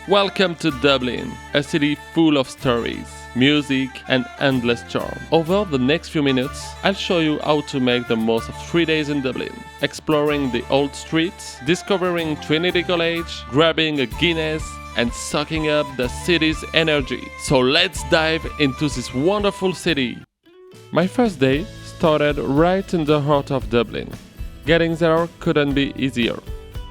Welcome to Dublin, a city full of stories, music, and endless charm. Over the next few minutes, I'll show you how to make the most of 3 days in Dublin, exploring the old streets, discovering Trinity College, grabbing a Guinness, and soaking up the city's energy. So let's dive into this wonderful city. My first day started right in the heart of Dublin. Getting there couldn't be easier.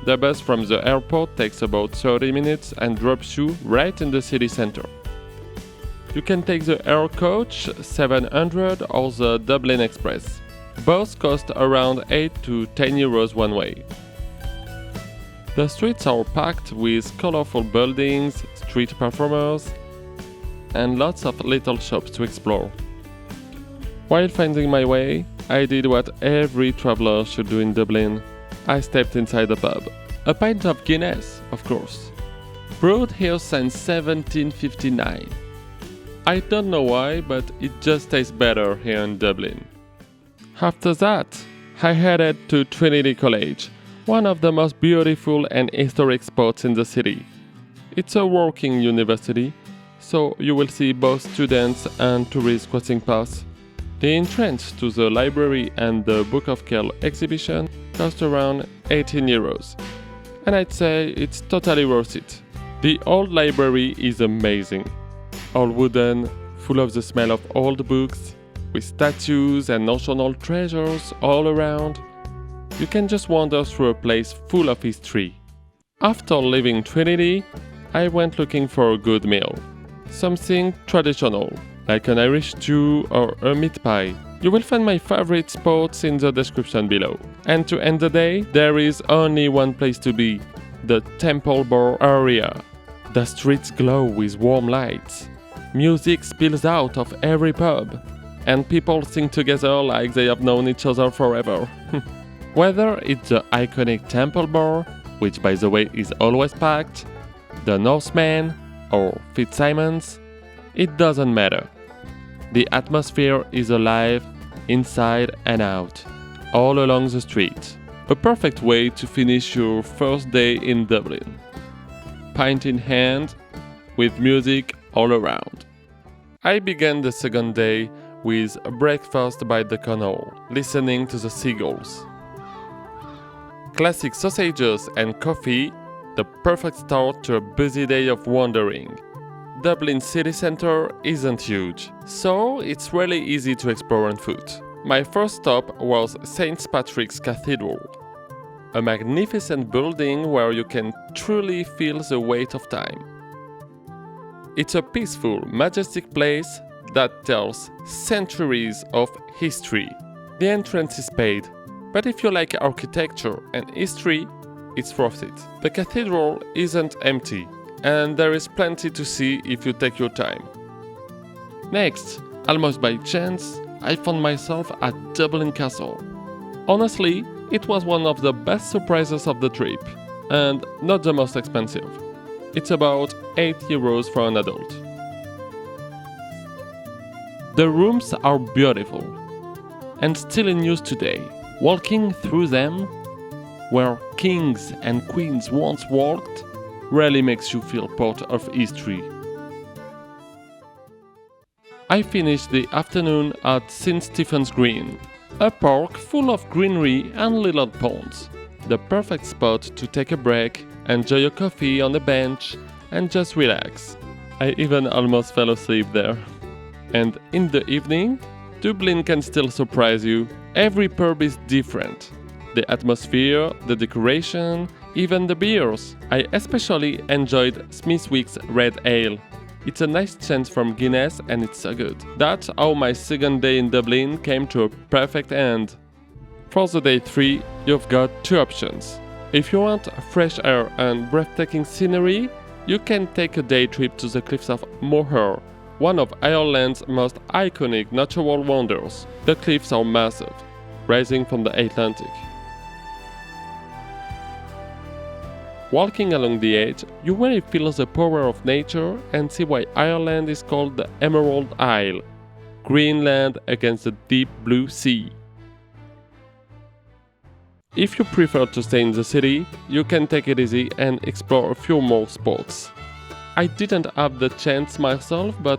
The bus from the airport takes about 30 minutes and drops you right in the city center. You can take the Air Coach 700 or the Dublin Express. Both cost around 8 to 10 euros one way. The streets are packed with colorful buildings, street performers, and lots of little shops to explore. While finding my way, I did what every traveler should do in Dublin. I stepped inside the pub. A pint of Guinness, of course. Brewed here since 1759. I don't know why, but it just tastes better here in Dublin. After that, I headed to Trinity College, one of the most beautiful and historic spots in the city. It's a working university, so you will see both students and tourists crossing paths. The entrance to the library and the Book of Kells exhibition cost around 18 euros, and I'd say it's totally worth it. The old library is amazing. All wooden, full of the smell of old books, with statues and national treasures all around. You can just wander through a place full of history. After leaving Trinity, I went looking for a good meal. Something traditional, like an Irish stew or a meat pie. You will find my favorite spots in the description below. And to end the day, there is only one place to be, the Temple Bar area. The streets glow with warm lights. Music spills out of every pub, and people sing together like they have known each other forever. Whether it's the iconic Temple Bar, which by the way is always packed, the Norseman, or Fitzsimon's, it doesn't matter. The atmosphere is alive, inside and out, all along the street. A perfect way to finish your first day in Dublin. Pint in hand, with music all around. I began the second day with a breakfast by the canal, listening to the seagulls. Classic sausages and coffee, the perfect start to a busy day of wandering. Dublin city centre isn't huge, so it's really easy to explore on foot. My first stop was St. Patrick's Cathedral, a magnificent building where you can truly feel the weight of time. It's a peaceful, majestic place that tells centuries of history. The entrance is paid, but if you like architecture and history, it's worth it. The cathedral isn't empty, and there is plenty to see if you take your time. Next, almost by chance, I found myself at Dublin Castle. Honestly, it was one of the best surprises of the trip, and not the most expensive. It's about 8 euros for an adult. The rooms are beautiful, and still in use today. Walking through them, where kings and queens once walked, really makes you feel part of history. I finished the afternoon at St. Stephen's Green, a park full of greenery and little ponds. The perfect spot to take a break, enjoy a coffee on a bench, and just relax. I even almost fell asleep there. And in the evening, Dublin can still surprise you. Every pub is different. The atmosphere, the decoration, even the beers. I especially enjoyed Smithwick's Red Ale. It's a nice change from Guinness and it's so good. That's how my second day in Dublin came to a perfect end. For the day 3, you've got 2 options. If you want fresh air and breathtaking scenery, you can take a day trip to the cliffs of Moher, one of Ireland's most iconic natural wonders. The cliffs are massive, rising from the Atlantic. Walking along the edge, you really feel the power of nature and see why Ireland is called the Emerald Isle, Greenland against the deep blue sea. If you prefer to stay in the city, you can take it easy and explore a few more spots. I didn't have the chance myself, but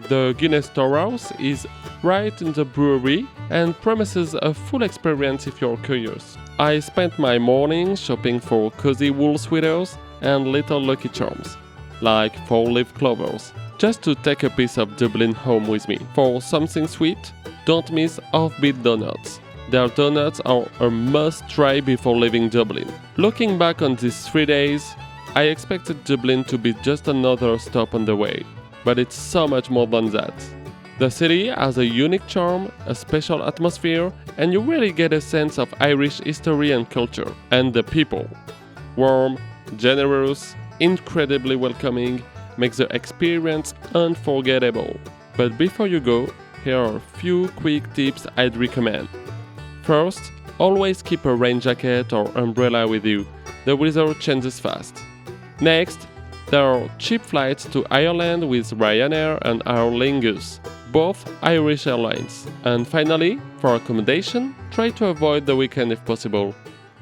the Guinness Storehouse is right in the brewery and promises a full experience if you're curious. I spent my morning shopping for cozy wool sweaters and little Lucky Charms, like four-leaf clovers, just to take a piece of Dublin home with me. For something sweet, don't miss Offbeat Donuts. Their donuts are a must-try before leaving Dublin. Looking back on these 3 days, I expected Dublin to be just another stop on the way, but it's so much more than that. The city has a unique charm, a special atmosphere, and you really get a sense of Irish history and culture. And the people, warm, generous, incredibly welcoming, makes the experience unforgettable. But before you go, here are a few quick tips I'd recommend. First, always keep a rain jacket or umbrella with you. The weather changes fast. Next, there are cheap flights to Ireland with Ryanair and Aer Lingus, both Irish airlines. And finally, for accommodation, try to avoid the weekend if possible.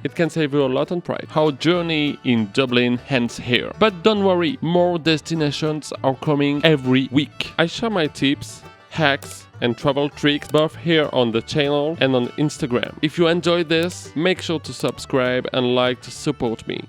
It can save you a lot on price. Our journey in Dublin ends here. But don't worry, more destinations are coming every week. I share my tips, hacks, and travel tricks both here on the channel and on Instagram. If you enjoyed this, make sure to subscribe and like to support me.